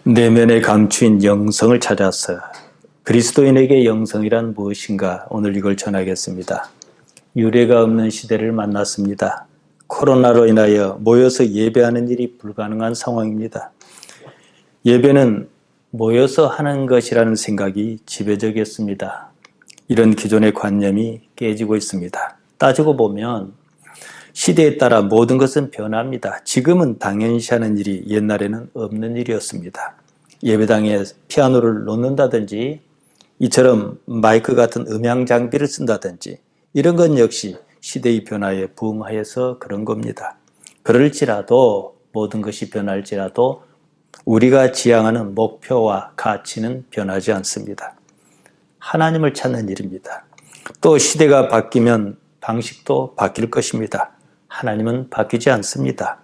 내면에 감추인 영성을 찾아서 그리스도인에게 영성이란 무엇인가, 오늘 이걸 전하겠습니다. 유례가 없는 시대를 만났습니다. 코로나로 인하여 모여서 예배하는 일이 불가능한 상황입니다. 예배는 모여서 하는 것이라는 생각이 지배적이었습니다. 이런 기존의 관념이 깨지고 있습니다. 따지고 보면 시대에 따라 모든 것은 변합니다. 지금은 당연시하는 일이 옛날에는 없는 일이었습니다. 예배당에 피아노를 놓는다든지 이처럼 마이크 같은 음향 장비를 쓴다든지 이런 건 역시 시대의 변화에 부응하여서 그런 겁니다. 그럴지라도 모든 것이 변할지라도 우리가 지향하는 목표와 가치는 변하지 않습니다. 하나님을 찾는 일입니다. 또 시대가 바뀌면 방식도 바뀔 것입니다. 하나님은 바뀌지 않습니다.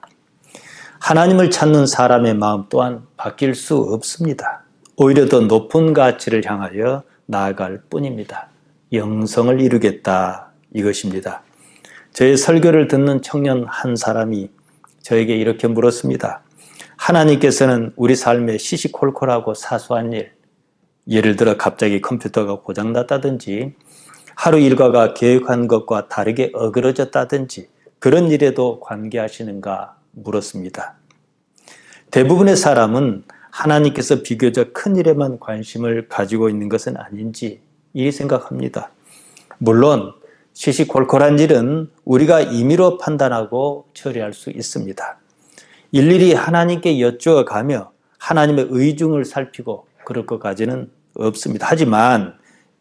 하나님을 찾는 사람의 마음 또한 바뀔 수 없습니다. 오히려 더 높은 가치를 향하여 나아갈 뿐입니다. 영성을 이루겠다, 이것입니다. 저의 설교를 듣는 청년 한 사람이 저에게 이렇게 물었습니다. 하나님께서는 우리 삶에 시시콜콜하고 사소한 일, 예를 들어 갑자기 컴퓨터가 고장났다든지 하루 일과가 계획한 것과 다르게 어그러졌다든지 그런 일에도 관계하시는가 물었습니다. 대부분의 사람은 하나님께서 비교적 큰 일에만 관심을 가지고 있는 것은 아닌지 이리 생각합니다. 물론 시시콜콜한 일은 우리가 임의로 판단하고 처리할 수 있습니다. 일일이 하나님께 여쭈어가며 하나님의 의중을 살피고 그럴 것까지는 없습니다. 하지만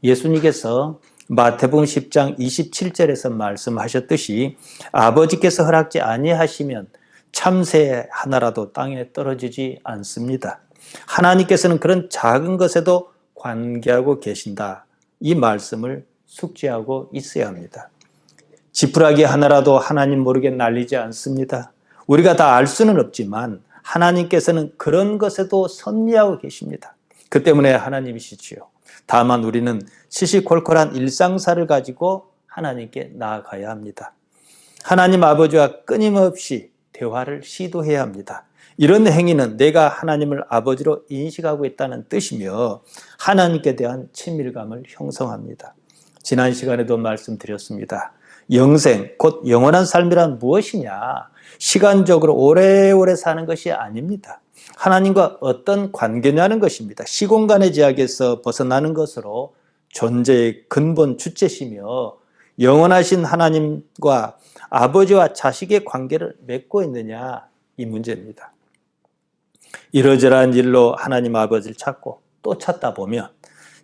예수님께서 마태복음 10장 27절에서 말씀하셨듯이 아버지께서 허락지 아니하시면 참새 하나라도 땅에 떨어지지 않습니다. 하나님께서는 그런 작은 것에도 관계하고 계신다. 이 말씀을 숙지하고 있어야 합니다. 지푸라기 하나라도 하나님 모르게 날리지 않습니다. 우리가 다 알 수는 없지만 하나님께서는 그런 것에도 섭리하고 계십니다. 그 때문에 하나님이시지요. 다만 우리는 시시콜콜한 일상사를 가지고 하나님께 나아가야 합니다. 하나님 아버지와 끊임없이 대화를 시도해야 합니다. 이런 행위는 내가 하나님을 아버지로 인식하고 있다는 뜻이며 하나님께 대한 친밀감을 형성합니다. 지난 시간에도 말씀드렸습니다. 영생, 곧 영원한 삶이란 무엇이냐? 시간적으로 오래오래 사는 것이 아닙니다. 하나님과 어떤 관계냐는 것입니다. 시공간의 제약에서 벗어나는 것으로 존재의 근본 주체시며 영원하신 하나님과 아버지와 자식의 관계를 맺고 있느냐, 이 문제입니다. 이러저러한 일로 하나님 아버지를 찾고 또 찾다 보면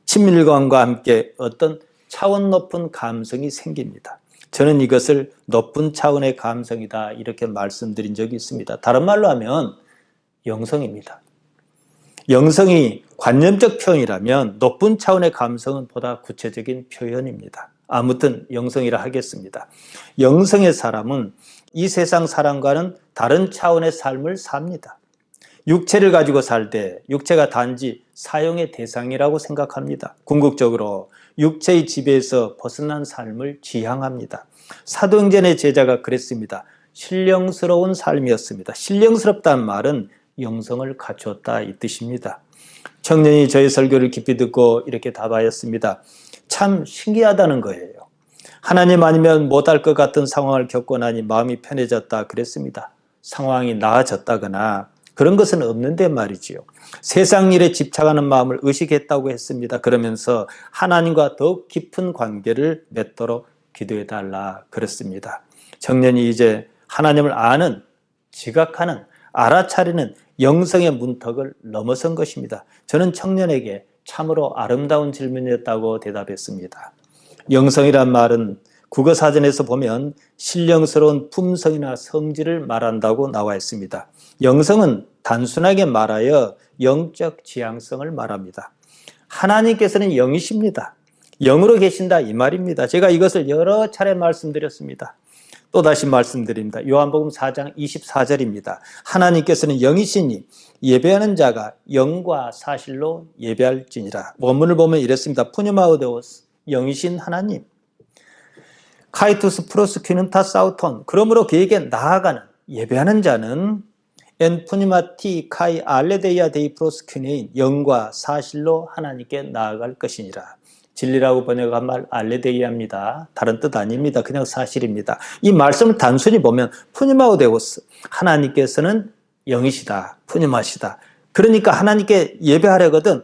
친밀감과 함께 어떤 차원 높은 감성이 생깁니다. 저는 이것을 높은 차원의 감성이다 이렇게 말씀드린 적이 있습니다. 다른 말로 하면 영성입니다. 영성이 관념적 표현이라면 높은 차원의 감성은 보다 구체적인 표현입니다. 아무튼 영성이라 하겠습니다. 영성의 사람은 이 세상 사람과는 다른 차원의 삶을 삽니다. 육체를 가지고 살 때 육체가 단지 사용의 대상이라고 생각합니다. 궁극적으로 육체의 지배에서 벗어난 삶을 지향합니다. 사도행전의 제자가 그랬습니다. 신령스러운 삶이었습니다. 신령스럽다는 말은 영성을 갖추었다 이 뜻입니다. 청년이 저의 설교를 깊이 듣고 이렇게 답하였습니다. 참 신기하다는 거예요. 하나님 아니면 못할 것 같은 상황을 겪고 나니 마음이 편해졌다 그랬습니다. 상황이 나아졌다거나 그런 것은 없는데 말이지요. 세상 일에 집착하는 마음을 의식했다고 했습니다. 그러면서 하나님과 더욱 깊은 관계를 맺도록 기도해달라 그랬습니다. 청년이 이제 하나님을 아는, 지각하는, 알아차리는 영성의 문턱을 넘어선 것입니다. 저는 청년에게 참으로 아름다운 질문이었다고 대답했습니다. 영성이란 말은 국어사전에서 보면 신령스러운 품성이나 성질을 말한다고 나와 있습니다. 영성은 단순하게 말하여 영적 지향성을 말합니다. 하나님께서는 영이십니다. 영으로 계신다 이 말입니다. 제가 이것을 여러 차례 말씀드렸습니다. 또다시 말씀드립니다. 요한복음 4장 24절입니다. 하나님께서는 영이시니 예배하는 자가 영과 사실로 예배할지니라. 원문을 보면 이랬습니다. 푸뉴마우데오스, 영이신 하나님. 카이투스 프로스 퀴는타 사우톤. 그러므로 그에게 나아가는 예배하는 자는 엔 푸니마티 카이 알레데이아 데이 프로스큐네인 영과 사실로 하나님께 나아갈 것이니라. 진리라고 번역한 말 알레데이아입니다. 다른 뜻 아닙니다. 그냥 사실입니다. 이 말씀을 단순히 보면 푸니마오 데오스, 하나님께서는 영이시다, 푸니마시다. 그러니까 하나님께 예배하려거든,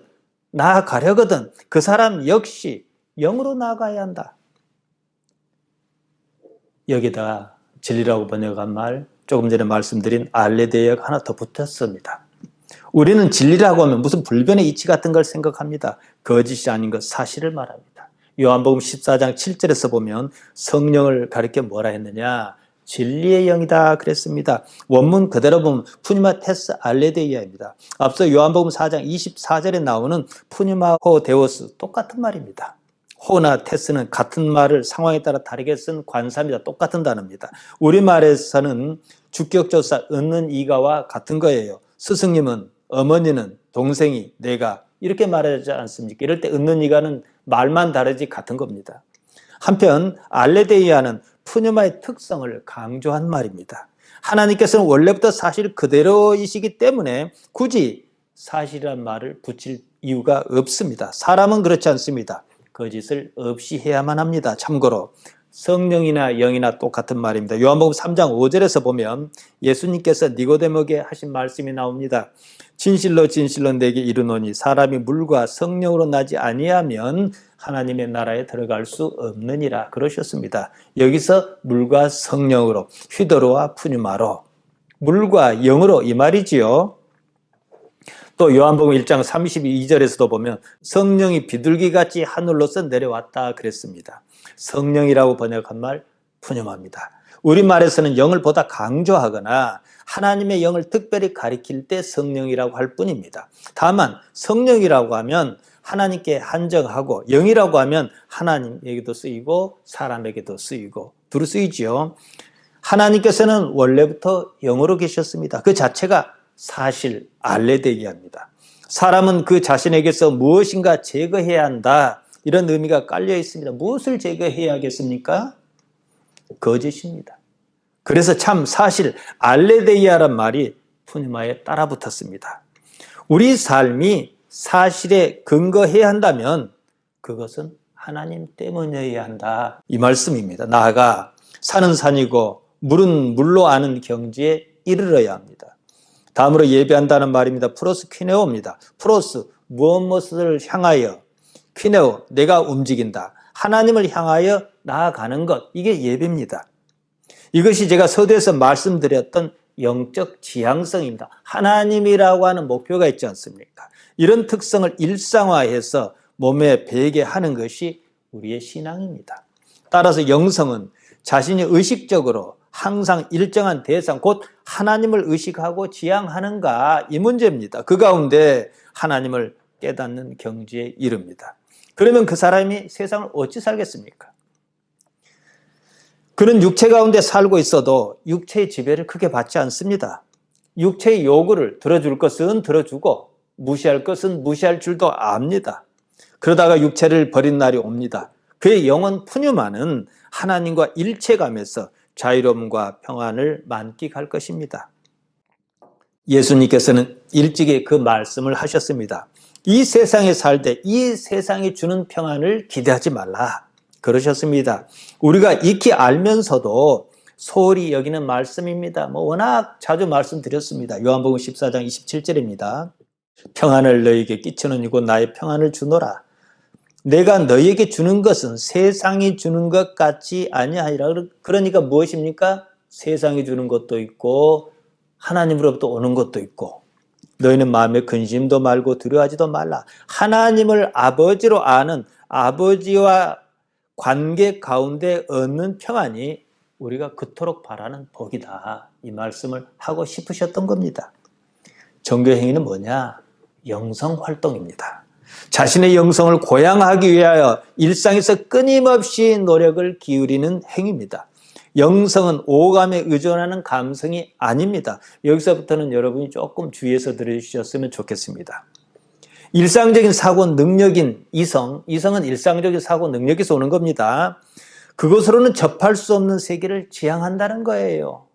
나아가려거든 그 사람 역시 영으로 나아가야 한다. 여기다 진리라고 번역한 말, 조금 전에 말씀드린 알레데이아가 하나 더 붙었습니다. 우리는 진리라고 하면 무슨 불변의 이치 같은 걸 생각합니다. 거짓이 아닌 것, 사실을 말합니다. 요한복음 14장 7절에서 보면 성령을 가리켜 뭐라 했느냐? 진리의 영이다 그랬습니다. 원문 그대로 보면 푸니마 테스 알레데이아입니다. 앞서 요한복음 4장 24절에 나오는 푸니마호 데오스 똑같은 말입니다. 호나 테스는 같은 말을 상황에 따라 다르게 쓴 관사입니다. 똑같은 단어입니다. 우리말에서는 주격조사 얻는 이가와 같은 거예요. 스승님은, 어머니는, 동생이, 내가 이렇게 말하지 않습니까? 이럴 때 얻는 이가는 말만 다르지 같은 겁니다. 한편 알레데이아는 푸뉴마의 특성을 강조한 말입니다. 하나님께서는 원래부터 사실 그대로이시기 때문에 굳이 사실이란 말을 붙일 이유가 없습니다. 사람은 그렇지 않습니다. 거짓을 없이 해야만 합니다. 참고로 성령이나 영이나 똑같은 말입니다. 요한복음 3장 5절에서 보면 예수님께서 니고데모에게 하신 말씀이 나옵니다. 진실로 진실로 내게 이르노니 사람이 물과 성령으로 나지 아니하면 하나님의 나라에 들어갈 수 없느니라 그러셨습니다. 여기서 물과 성령으로, 휘도로와 푸뉴마로, 물과 영으로 이 말이지요. 또 요한복음 1장 32절에서도 보면 성령이 비둘기같이 하늘로서 내려왔다 그랬습니다. 성령이라고 번역한 말 푸뉴마입니다. 우리말에서는 영을 보다 강조하거나 하나님의 영을 특별히 가리킬 때 성령이라고 할 뿐입니다. 다만 성령이라고 하면 하나님께 한정하고 영이라고 하면 하나님에게도 쓰이고 사람에게도 쓰이고 두루 쓰이지요. 하나님께서는 원래부터 영으로 계셨습니다. 그 자체가 사실 알레데이아입니다. 사람은 그 자신에게서 무엇인가 제거해야 한다. 이런 의미가 깔려 있습니다. 무엇을 제거해야겠습니까? 거짓입니다. 그래서 참 사실 알레데이아란 말이 푸니마에 따라붙었습니다. 우리 삶이 사실에 근거해야 한다면 그것은 하나님 때문이어야 한다. 이 말씀입니다. 나아가 산은 산이고 물은 물로 아는 경지에 이르러야 합니다. 다음으로 예배한다는 말입니다. 프로스 퀴네오입니다. 프로스 무엇을 향하여, 퀴네오 내가 움직인다. 하나님을 향하여 나아가는 것, 이게 예배입니다. 이것이 제가 서두에서 말씀드렸던 영적 지향성입니다. 하나님이라고 하는 목표가 있지 않습니까? 이런 특성을 일상화해서 몸에 배게 하는 것이 우리의 신앙입니다. 따라서 영성은 자신이 의식적으로 항상 일정한 대상, 곧 하나님을 의식하고 지향하는가, 이 문제입니다. 그 가운데 하나님을 깨닫는 경지에 이릅니다. 그러면 그 사람이 세상을 어찌 살겠습니까? 그는 육체 가운데 살고 있어도 육체의 지배를 크게 받지 않습니다. 육체의 요구를 들어줄 것은 들어주고 무시할 것은 무시할 줄도 압니다. 그러다가 육체를 버린 날이 옵니다. 그의 영혼 푸뉴마는 하나님과 일체감에서 자유로움과 평안을 만끽할 것입니다. 예수님께서는 일찍이 그 말씀을 하셨습니다. 이 세상에 살 때 이 세상이 주는 평안을 기대하지 말라 그러셨습니다. 우리가 익히 알면서도 소홀히 여기는 말씀입니다. 워낙 자주 말씀드렸습니다. 요한복음 14장 27절입니다. 평안을 너희에게 끼치는 이고 나의 평안을 주노라. 내가 너희에게 주는 것은 세상이 주는 것 같지 아니하리라. 그러니까 무엇입니까? 세상이 주는 것도 있고 하나님으로부터 오는 것도 있고, 너희는 마음에 근심도 말고 두려워하지도 말라. 하나님을 아버지로 아는, 아버지와 관계 가운데 얻는 평안이 우리가 그토록 바라는 복이다. 이 말씀을 하고 싶으셨던 겁니다. 종교 행위는 뭐냐? 영성 활동입니다. 자신의 영성을 고양하기 위하여 일상에서 끊임없이 노력을 기울이는 행위입니다. 영성은 오감에 의존하는 감성이 아닙니다. 여기서부터는 여러분이 조금 주의해서 들으셨으면 좋겠습니다. 일상적인 사고 능력인 이성은 일상적인 사고 능력에서 오는 겁니다. 그것으로는 접할 수 없는 세계를 지향한다는 거예요.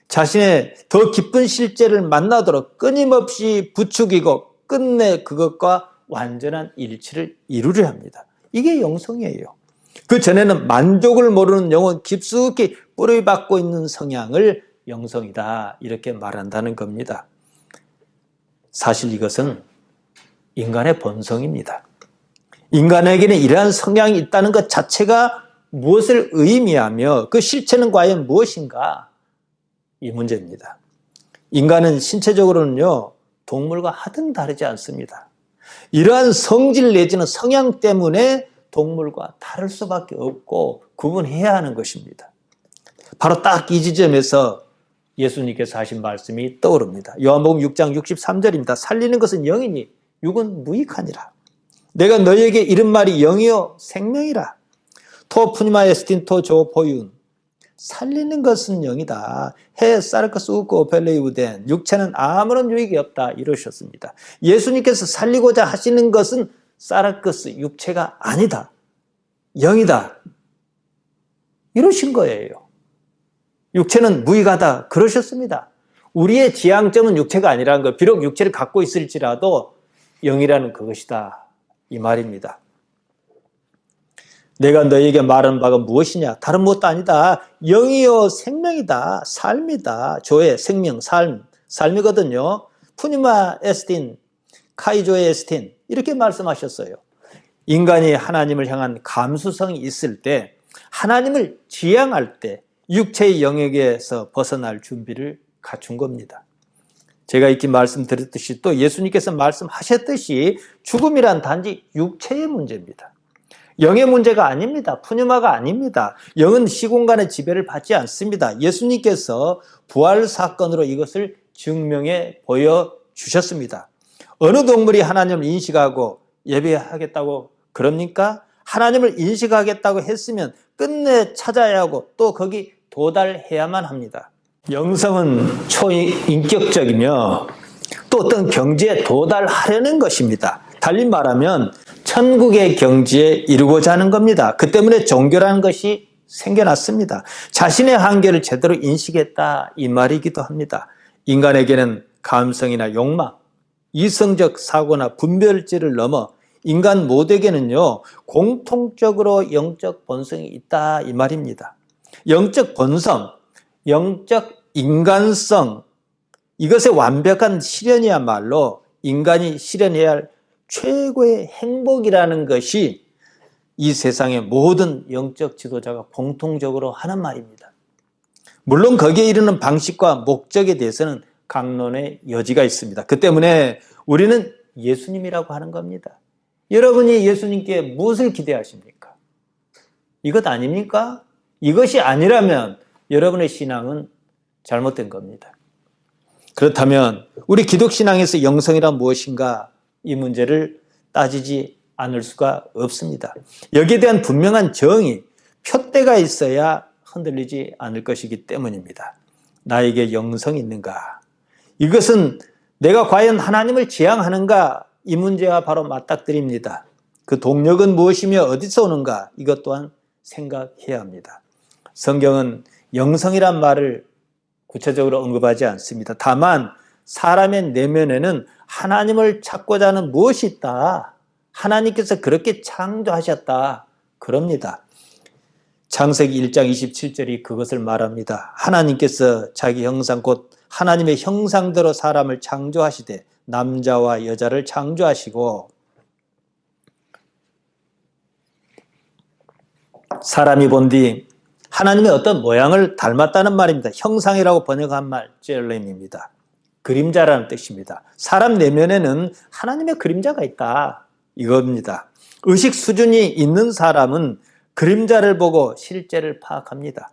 자신의 더 깊은 실제를 만나도록 끊임없이 부추기고 끝내 그것과 완전한 일치를 이루려 합니다. 이게 영성이에요. 그 전에는 만족을 모르는 영혼 깊숙이 뿌리 박고 있는 성향을 영성이다 이렇게 말한다는 겁니다. 사실 이것은 인간의 본성입니다. 인간에게는 이러한 성향이 있다는 것 자체가 무엇을 의미하며 그 실체는 과연 무엇인가? 이 문제입니다. 인간은 신체적으로는요, 동물과 하등 다르지 않습니다. 이러한 성질 내지는 성향 때문에 동물과 다를 수밖에 없고 구분해야 하는 것입니다. 바로 딱 이 지점에서 예수님께서 하신 말씀이 떠오릅니다. 요한복음 6장 63절입니다. 살리는 것은 영이니 육은 무익하니라. 내가 너희에게 이른 말이 영이요 생명이라. 토 푸니마 에스틴 토 조 포윤. 살리는 것은 영이다. 해 사르카스 우코 벨레이우덴. 육체는 아무런 유익이 없다. 이러셨습니다. 예수님께서 살리고자 하시는 것은 사르카스 육체가 아니다. 영이다. 이러신 거예요. 육체는 무익하다. 그러셨습니다. 우리의 지향점은 육체가 아니라는 것. 비록 육체를 갖고 있을지라도 영이라는 그것이다. 이 말입니다. 내가 너희에게 말한 바가 무엇이냐? 다른 무엇도 아니다. 영이요 생명이다. 삶이다. 조의 생명, 삶이거든요. 푸니마 에스틴, 카이조의 에스틴 이렇게 말씀하셨어요. 인간이 하나님을 향한 감수성이 있을 때, 하나님을 지향할 때 육체의 영역에서 벗어날 준비를 갖춘 겁니다. 제가 이렇게 말씀드렸듯이 또 예수님께서 말씀하셨듯이 죽음이란 단지 육체의 문제입니다. 영의 문제가 아닙니다. 푸뉴마가 아닙니다. 영은 시공간의 지배를 받지 않습니다. 예수님께서 부활 사건으로 이것을 증명해 보여주셨습니다. 어느 동물이 하나님을 인식하고 예배하겠다고 그럽니까? 하나님을 인식하겠다고 했으면 끝내 찾아야 하고 또 거기 도달해야만 합니다. 영성은 초인격적이며 또 어떤 경지에 도달하려는 것입니다. 달리 말하면 천국의 경지에 이루고자 하는 겁니다. 그 때문에 종교라는 것이 생겨났습니다. 자신의 한계를 제대로 인식했다 이 말이기도 합니다. 인간에게는 감성이나 욕망, 이성적 사고나 분별질을 넘어 인간 모두에게는요 공통적으로 영적 본성이 있다 이 말입니다. 영적 본성, 영적 인간성 이것의 완벽한 실현이야말로 인간이 실현해야 할 최고의 행복이라는 것이 이 세상의 모든 영적 지도자가 공통적으로 하는 말입니다. 물론 거기에 이르는 방식과 목적에 대해서는 강론의 여지가 있습니다. 그 때문에 우리는 예수님이라고 하는 겁니다. 여러분이 예수님께 무엇을 기대하십니까? 이것 아닙니까? 이것이 아니라면 여러분의 신앙은 잘못된 겁니다. 그렇다면 우리 기독신앙에서 영성이란 무엇인가? 이 문제를 따지지 않을 수가 없습니다. 여기에 대한 분명한 정의, 표대가 있어야 흔들리지 않을 것이기 때문입니다. 나에게 영성이 있는가? 이것은 내가 과연 하나님을 지향하는가? 이 문제와 바로 맞닥뜨립니다. 그 동력은 무엇이며 어디서 오는가? 이것 또한 생각해야 합니다. 성경은 영성이란 말을 구체적으로 언급하지 않습니다. 다만 사람의 내면에는 하나님을 찾고자 하는 무엇이 있다. 하나님께서 그렇게 창조하셨다. 그럽니다. 창세기 1장 27절이 그것을 말합니다. 하나님께서 자기 형상 곧 하나님의 형상대로 사람을 창조하시되 남자와 여자를 창조하시고 사람이 본 뒤 하나님의 어떤 모양을 닮았다는 말입니다. 형상이라고 번역한 말 젤렘입니다. 그림자라는 뜻입니다. 사람 내면에는 하나님의 그림자가 있다. 이겁니다. 의식 수준이 있는 사람은 그림자를 보고 실제를 파악합니다.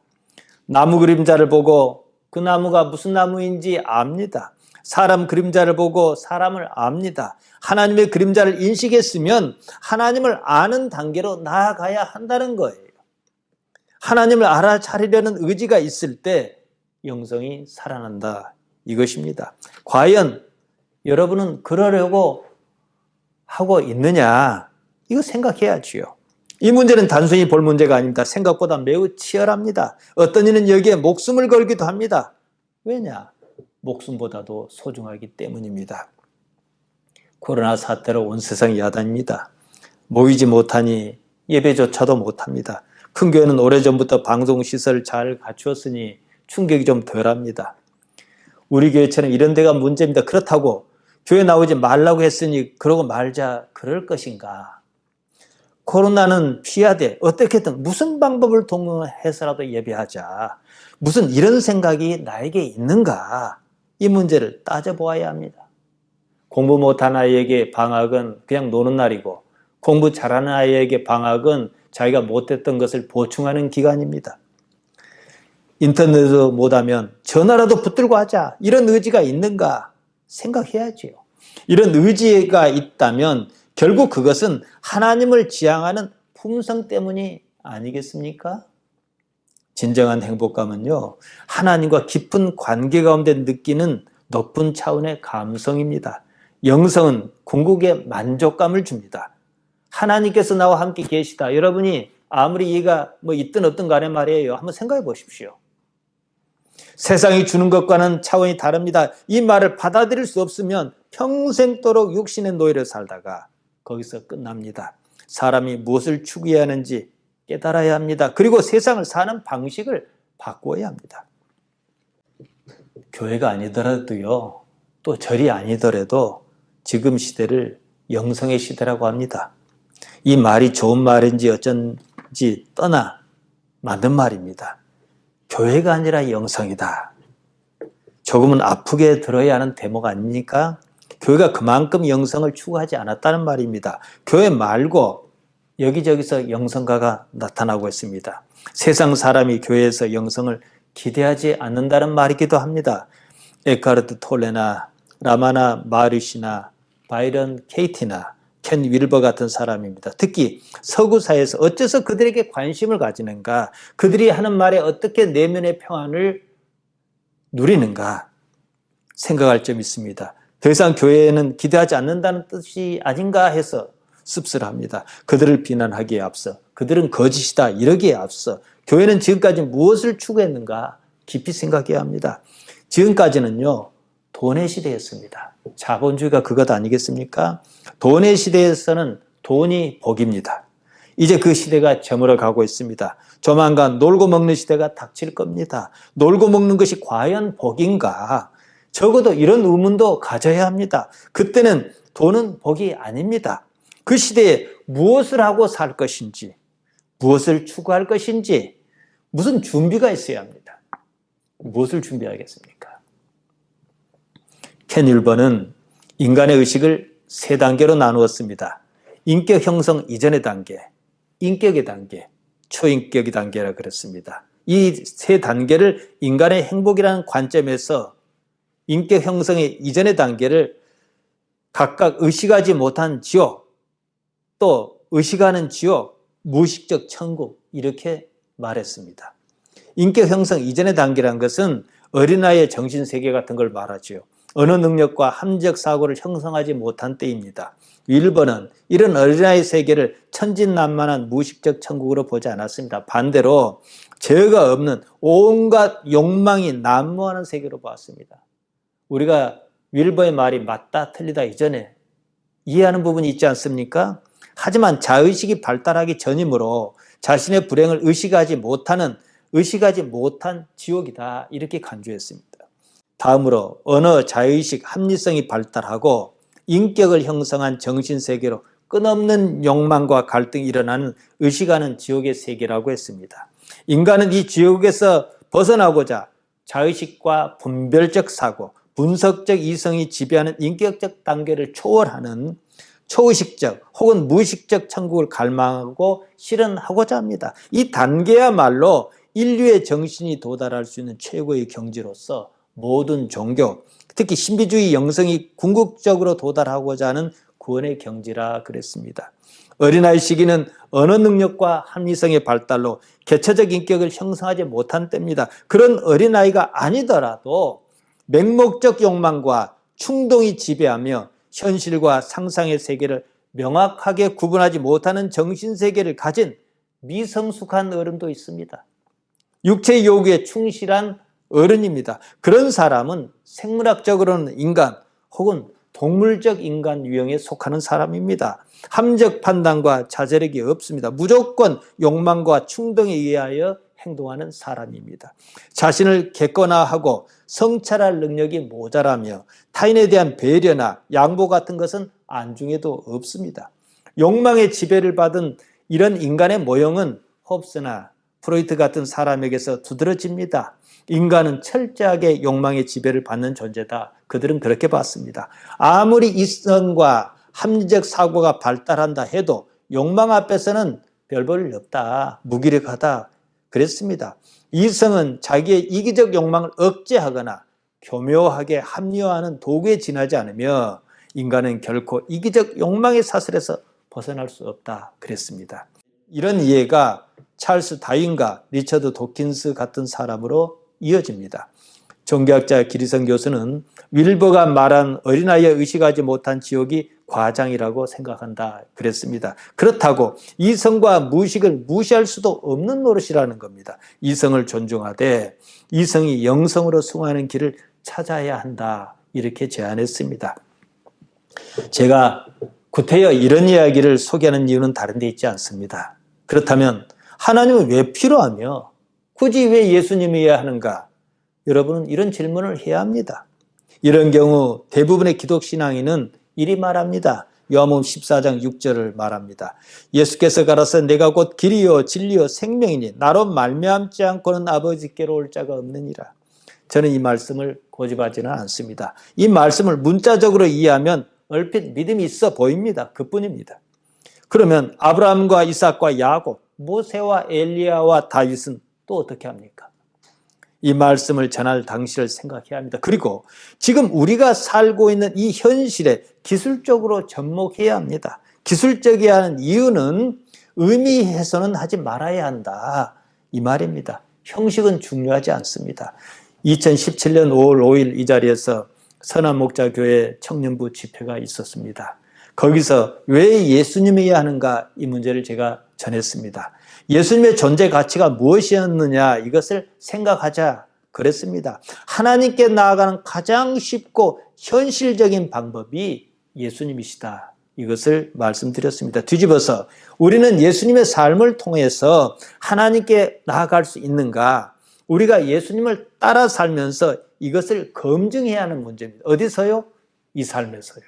나무 그림자를 보고 그 나무가 무슨 나무인지 압니다. 사람 그림자를 보고 사람을 압니다. 하나님의 그림자를 인식했으면 하나님을 아는 단계로 나아가야 한다는 거예요. 하나님을 알아차리려는 의지가 있을 때 영성이 살아난다. 이것입니다. 과연 여러분은 그러려고 하고 있느냐? 이거 생각해야지요. 이 문제는 단순히 볼 문제가 아닙니다. 생각보다 매우 치열합니다. 어떤 이는 여기에 목숨을 걸기도 합니다. 왜냐? 목숨보다도 소중하기 때문입니다. 코로나 사태로 온 세상이 야단입니다. 모이지 못하니 예배조차도 못합니다. 큰 교회는 오래전부터 방송시설을 잘 갖추었으니 충격이 좀 덜합니다. 우리 교회처럼 이런 데가 문제입니다. 그렇다고 교회 나오지 말라고 했으니 그러고 말자 그럴 것인가? 코로나는 피하되 어떻게든 무슨 방법을 동원해서라도 예배하자. 무슨 이런 생각이 나에게 있는가? 이 문제를 따져보아야 합니다. 공부 못한 아이에게 방학은 그냥 노는 날이고 공부 잘하는 아이에게 방학은 자기가 못했던 것을 보충하는 기간입니다. 인터넷도 못하면 전화라도 붙들고 하자. 이런 의지가 있는가 생각해야지요. 이런 의지가 있다면 결국 그것은 하나님을 지향하는 품성 때문이 아니겠습니까? 진정한 행복감은요, 하나님과 깊은 관계 가운데 느끼는 높은 차원의 감성입니다. 영성은 궁극의 만족감을 줍니다. 하나님께서 나와 함께 계시다. 여러분이 아무리 이해가 있든 없든 간에 말이에요. 한번 생각해 보십시오. 세상이 주는 것과는 차원이 다릅니다. 이 말을 받아들일 수 없으면 평생도록 육신의 노예를 살다가 거기서 끝납니다. 사람이 무엇을 추구해야 하는지 깨달아야 합니다. 그리고 세상을 사는 방식을 바꾸어야 합니다. 교회가 아니더라도요, 또 절이 아니더라도 지금 시대를 영성의 시대라고 합니다. 이 말이 좋은 말인지 어쩐지 떠나 맞는 말입니다. 교회가 아니라 영성이다. 조금은 아프게 들어야 하는 대목 아닙니까? 교회가 그만큼 영성을 추구하지 않았다는 말입니다. 교회 말고 여기저기서 영성가가 나타나고 있습니다. 세상 사람이 교회에서 영성을 기대하지 않는다는 말이기도 합니다. 에카르트 톨레나 라마나 마르시나 바이런 케이티나 켄 윌버 같은 사람입니다. 특히 서구사회에서 어째서 그들에게 관심을 가지는가? 그들이 하는 말에 어떻게 내면의 평안을 누리는가? 생각할 점이 있습니다. 더 이상 교회에는 기대하지 않는다는 뜻이 아닌가 해서 씁쓸합니다. 그들을 비난하기에 앞서 그들은 거짓이다 이러기에 앞서 교회는 지금까지 무엇을 추구했는가 깊이 생각해야 합니다. 지금까지는요, 돈의 시대였습니다. 자본주의가 그것 아니겠습니까? 돈의 시대에서는 돈이 복입니다. 이제 그 시대가 저물어 가고 있습니다. 조만간 놀고 먹는 시대가 닥칠 겁니다. 놀고 먹는 것이 과연 복인가? 적어도 이런 의문도 가져야 합니다. 그때는 돈은 복이 아닙니다. 그 시대에 무엇을 하고 살 것인지, 무엇을 추구할 것인지, 무슨 준비가 있어야 합니다. 무엇을 준비하겠습니까? 켄 윌버는 인간의 의식을 세 단계로 나누었습니다. 인격 형성 이전의 단계, 인격의 단계, 초인격의 단계라 그랬습니다. 이 세 단계를 인간의 행복이라는 관점에서 인격 형성의 이전의 단계를 각각 의식하지 못한 지옥, 또 의식하는 지옥, 무의식적 천국 이렇게 말했습니다. 인격 형성 이전의 단계라는 것은 어린아이의 정신세계 같은 걸 말하죠. 언어 능력과 함적 사고를 형성하지 못한 때입니다. 윌버는 이런 어린아이 세계를 천진난만한 무의식적 천국으로 보지 않았습니다. 반대로 죄가 없는 온갖 욕망이 난무하는 세계로 보았습니다. 우리가 윌버의 말이 맞다 틀리다 이전에 이해하는 부분이 있지 않습니까? 하지만 자의식이 발달하기 전이므로 자신의 불행을 의식하지 못한 지옥이다 이렇게 간주했습니다. 다음으로 언어, 자의식, 합리성이 발달하고 인격을 형성한 정신세계로 끊없는 욕망과 갈등이 일어나는 의식하는 지옥의 세계라고 했습니다. 인간은 이 지옥에서 벗어나고자 자의식과 분별적 사고, 분석적 이성이 지배하는 인격적 단계를 초월하는 초의식적 혹은 무의식적 천국을 갈망하고 실현하고자 합니다. 이 단계야말로 인류의 정신이 도달할 수 있는 최고의 경지로서 모든 종교, 특히 신비주의 영성이 궁극적으로 도달하고자 하는 구원의 경지라 그랬습니다. 어린아이 시기는 언어 능력과 합리성의 발달로 개체적 인격을 형성하지 못한 때입니다. 그런 어린아이가 아니더라도 맹목적 욕망과 충동이 지배하며 현실과 상상의 세계를 명확하게 구분하지 못하는 정신세계를 가진 미성숙한 어른도 있습니다. 육체의 요구에 충실한 어른입니다. 그런 사람은 생물학적으로는 인간 혹은 동물적 인간 유형에 속하는 사람입니다. 함적 판단과 자제력이 없습니다. 무조건 욕망과 충동에 의하여 행동하는 사람입니다. 자신을 객관화하고 성찰할 능력이 모자라며 타인에 대한 배려나 양보 같은 것은 안중에도 없습니다. 욕망의 지배를 받은 이런 인간의 모형은 홉스나 프로이트 같은 사람에게서 두드러집니다. 인간은 철저하게 욕망의 지배를 받는 존재다. 그들은 그렇게 봤습니다. 아무리 이성과 합리적 사고가 발달한다 해도 욕망 앞에서는 별 볼 일 없다. 무기력하다. 그랬습니다. 이성은 자기의 이기적 욕망을 억제하거나 교묘하게 합리화하는 도구에 지나지 않으며 인간은 결코 이기적 욕망의 사슬에서 벗어날 수 없다. 그랬습니다. 이런 이해가 찰스 다윈과 리처드 도킨스 같은 사람으로 이어집니다. 종교학자 기리성 교수는 윌버가 말한 어린아이의 의식하지 못한 지옥이 과장이라고 생각한다 그랬습니다. 그렇다고 이성과 무의식을 무시할 수도 없는 노릇이라는 겁니다. 이성을 존중하되 이성이 영성으로 승화하는 길을 찾아야 한다 이렇게 제안했습니다. 제가 구태여 이런 이야기를 소개하는 이유는 다른 데 있지 않습니다. 그렇다면 하나님은 왜 필요하며 굳이 왜 예수님이어야 하는가? 여러분은 이런 질문을 해야 합니다. 이런 경우 대부분의 기독신앙인은 이리 말합니다. 요한복음 14장 6절을 말합니다. 예수께서 가라사 내가 곧 길이요 진리요 생명이니 나로 말미암지 않고는 아버지께로 올 자가 없느니라. 저는 이 말씀을 고집하지는 않습니다. 이 말씀을 문자적으로 이해하면 얼핏 믿음이 있어 보입니다. 그뿐입니다. 그러면 아브라함과 이삭과 야곱, 모세와 엘리야와 다윗은 또 어떻게 합니까? 이 말씀을 전할 당시를 생각해야 합니다. 그리고 지금 우리가 살고 있는 이 현실에 기술적으로 접목해야 합니다. 기술적이어야 하는 이유는 의미 훼손은 하지 말아야 한다. 이 말입니다. 형식은 중요하지 않습니다. 2017년 5월 5일 이 자리에서 선한목자교회 청년부 집회가 있었습니다. 거기서 왜 예수님이어야 하는가 이 문제를 제가 전했습니다. 예수님의 존재 가치가 무엇이었느냐 이것을 생각하자 그랬습니다. 하나님께 나아가는 가장 쉽고 현실적인 방법이 예수님이시다. 이것을 말씀드렸습니다. 뒤집어서 우리는 예수님의 삶을 통해서 하나님께 나아갈 수 있는가? 우리가 예수님을 따라 살면서 이것을 검증해야 하는 문제입니다. 어디서요? 이 삶에서요.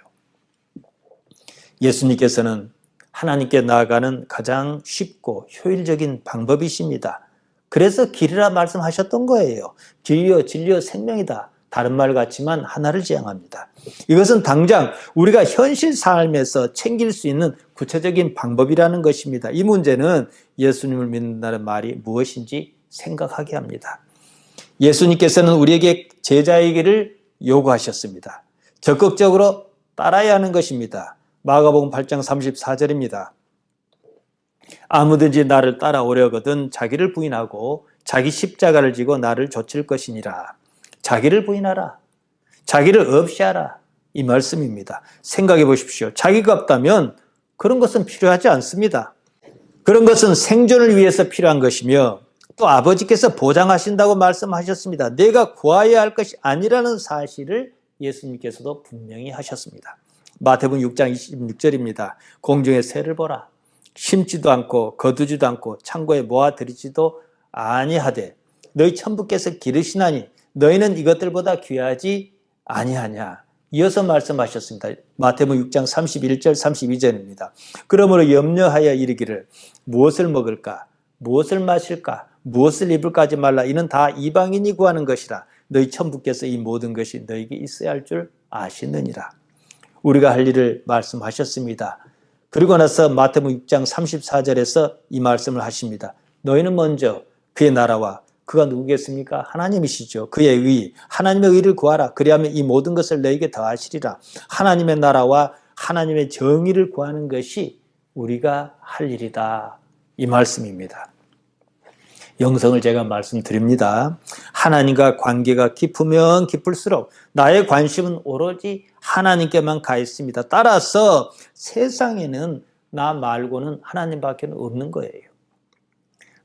예수님께서는 하나님께 나아가는 가장 쉽고 효율적인 방법이십니다. 그래서 길이라 말씀하셨던 거예요. 길이요 진리요 생명이다. 다른 말 같지만 하나를 지향합니다. 이것은 당장 우리가 현실 삶에서 챙길 수 있는 구체적인 방법이라는 것입니다. 이 문제는 예수님을 믿는다는 말이 무엇인지 생각하게 합니다. 예수님께서는 우리에게 제자이기를 요구하셨습니다. 적극적으로 따라야 하는 것입니다. 마가복음 8장 34절입니다. 아무든지 나를 따라오려거든 자기를 부인하고 자기 십자가를 지고 나를 좇을 것이니라. 자기를 부인하라. 자기를 없이하라. 이 말씀입니다. 생각해 보십시오. 자기가 없다면 그런 것은 필요하지 않습니다. 그런 것은 생존을 위해서 필요한 것이며 또 아버지께서 보장하신다고 말씀하셨습니다. 내가 구하여야 할 것이 아니라는 사실을 예수님께서도 분명히 하셨습니다. 마태복음 6장 26절입니다. 공중의 새를 보라. 심지도 않고 거두지도 않고 창고에 모아들이지도 아니하되 너희 천부께서 기르시나니 너희는 이것들보다 귀하지 아니하냐. 이어서 말씀하셨습니다. 마태복음 6장 31절 32절입니다. 그러므로 염려하여 이르기를 무엇을 먹을까 무엇을 마실까 무엇을 입을까 하지 말라. 이는 다 이방인이 구하는 것이라. 너희 천부께서 이 모든 것이 너희에게 있어야 할 줄 아시느니라. 우리가 할 일을 말씀하셨습니다. 그리고 나서 마태복음 6장 34절에서 이 말씀을 하십니다. 너희는 먼저 그의 나라와 그가 누구겠습니까? 하나님이시죠. 그의 의, 하나님의 의를 구하라. 그리하면 이 모든 것을 너희에게 더하시리라. 하나님의 나라와 하나님의 정의를 구하는 것이 우리가 할 일이다. 이 말씀입니다. 영성을 제가 말씀드립니다. 하나님과 관계가 깊으면 깊을수록 나의 관심은 오로지 하나님께만 가 있습니다. 따라서 세상에는 나 말고는 하나님밖에 없는 거예요.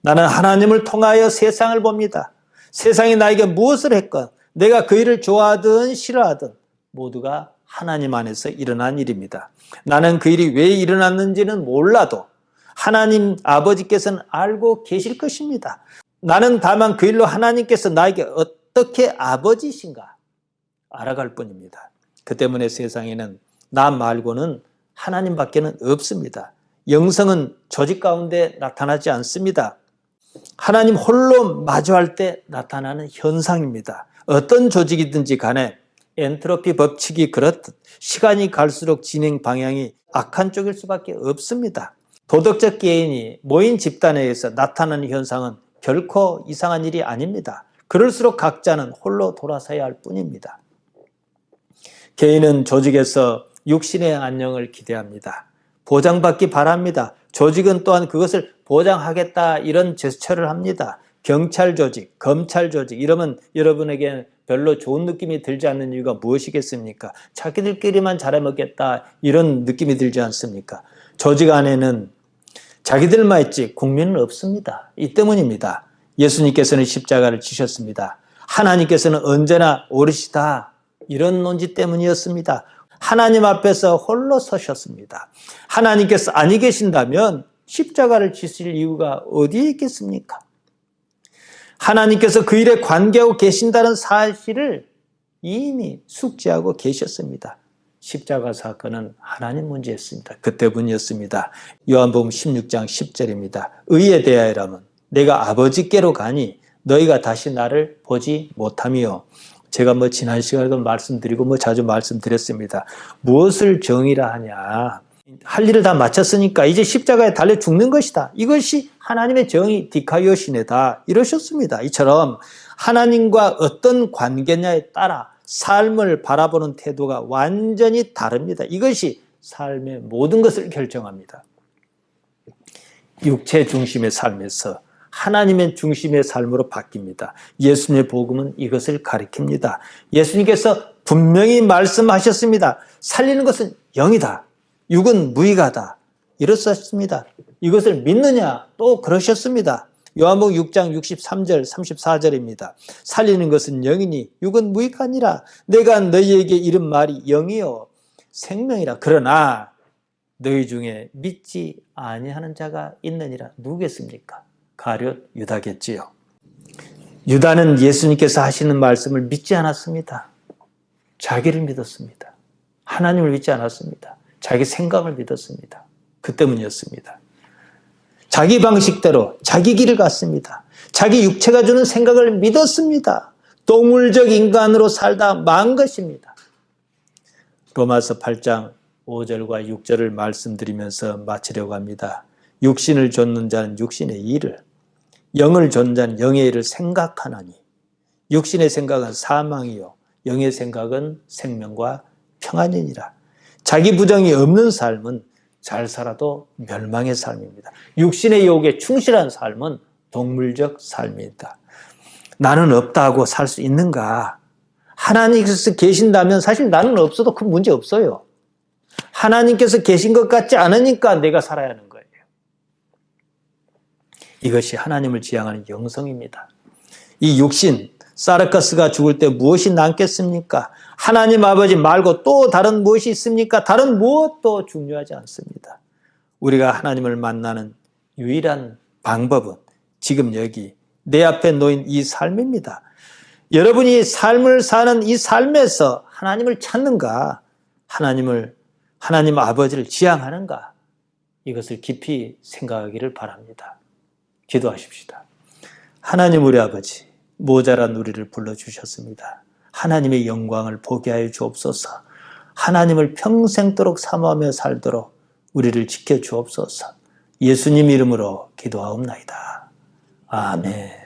나는 하나님을 통하여 세상을 봅니다. 세상이 나에게 무엇을 했건 내가 그 일을 좋아하든 싫어하든 모두가 하나님 안에서 일어난 일입니다. 나는 그 일이 왜 일어났는지는 몰라도 하나님 아버지께서는 알고 계실 것입니다. 나는 다만 그 일로 하나님께서 나에게 어떻게 아버지신가 알아갈 뿐입니다. 그 때문에 세상에는 나 말고는 하나님밖에는 없습니다. 영성은 조직 가운데 나타나지 않습니다. 하나님 홀로 마주할 때 나타나는 현상입니다. 어떤 조직이든지 간에 엔트로피 법칙이 그렇듯 시간이 갈수록 진행 방향이 악한 쪽일 수밖에 없습니다. 도덕적 개인이 모인 집단에 의해서 나타나는 현상은 결코 이상한 일이 아닙니다. 그럴수록 각자는 홀로 돌아서야 할 뿐입니다. 개인은 조직에서 육신의 안녕을 기대합니다. 보장받기 바랍니다. 조직은 또한 그것을 보장하겠다 이런 제스처를 합니다. 경찰 조직, 검찰 조직 이러면 여러분에게 별로 좋은 느낌이 들지 않는 이유가 무엇이겠습니까? 자기들끼리만 잘해먹겠다 이런 느낌이 들지 않습니까? 조직 안에는 자기들만 있지 국민은 없습니다. 이 때문입니다. 예수님께서는 십자가를 지셨습니다. 하나님께서는 언제나 오르시다 이런 논지 때문이었습니다. 하나님 앞에서 홀로 서셨습니다. 하나님께서 아니 계신다면 십자가를 지실 이유가 어디에 있겠습니까? 하나님께서 그 일에 관계하고 계신다는 사실을 이미 숙지하고 계셨습니다. 십자가 사건은 하나님 문제였습니다. 그 때문이었습니다. 요한복음 16장 10절입니다. 의에 대하여라면 내가 아버지께로 가니 너희가 다시 나를 보지 못하며 제가 지난 시간에도 말씀드리고 자주 말씀드렸습니다. 무엇을 정의라 하냐. 할 일을 다 마쳤으니까 이제 십자가에 달려 죽는 것이다. 이것이 하나님의 정의 디카이오시네다. 이러셨습니다. 이처럼 하나님과 어떤 관계냐에 따라 삶을 바라보는 태도가 완전히 다릅니다. 이것이 삶의 모든 것을 결정합니다. 육체 중심의 삶에서 하나님의 중심의 삶으로 바뀝니다. 예수님의 복음은 이것을 가리킵니다. 예수님께서 분명히 말씀하셨습니다. 살리는 것은 영이다. 육은 무익하다. 이렇습니다. 이것을 믿느냐? 또 그러셨습니다. 요한복음 6장 63절 34절입니다. 살리는 것은 영이니 육은 무익하니라. 내가 너희에게 이른 말이 영이요 생명이라. 그러나 너희 중에 믿지 아니하는 자가 있느니라. 누구겠습니까? 가룟 유다겠지요. 유다는 예수님께서 하시는 말씀을 믿지 않았습니다. 자기를 믿었습니다. 하나님을 믿지 않았습니다. 자기 생각을 믿었습니다. 그 때문이었습니다. 자기 방식대로 자기 길을 갔습니다. 자기 육체가 주는 생각을 믿었습니다. 동물적 인간으로 살다 만 것입니다. 로마서 8장 5절과 6절을 말씀드리면서 마치려고 합니다. 육신을 좇는 자는 육신의 일을, 영을 좇는 자는 영의 일을 생각하나니 육신의 생각은 사망이요 영의 생각은 생명과 평안이니라. 자기 부정이 없는 삶은 잘 살아도 멸망의 삶입니다. 육신의 유혹에 충실한 삶은 동물적 삶입니다. 나는 없다고 살 수 있는가? 하나님께서 계신다면 사실 나는 없어도 큰 문제 없어요. 하나님께서 계신 것 같지 않으니까 내가 살아야 하는 거예요. 이것이 하나님을 지향하는 영성입니다. 이 육신, 사르카스가 죽을 때 무엇이 남겠습니까? 하나님 아버지 말고 또 다른 무엇이 있습니까? 다른 무엇도 중요하지 않습니다. 우리가 하나님을 만나는 유일한 방법은 지금 여기 내 앞에 놓인 이 삶입니다. 여러분이 삶을 사는 이 삶에서 하나님을 찾는가? 하나님 아버지를 지향하는가? 이것을 깊이 생각하기를 바랍니다. 기도하십시다. 하나님 우리 아버지, 모자란 우리를 불러주셨습니다. 하나님의 영광을 보게 하여 주옵소서. 하나님을 평생도록 사모하며 살도록 우리를 지켜주옵소서. 예수님 이름으로 기도하옵나이다. 아멘.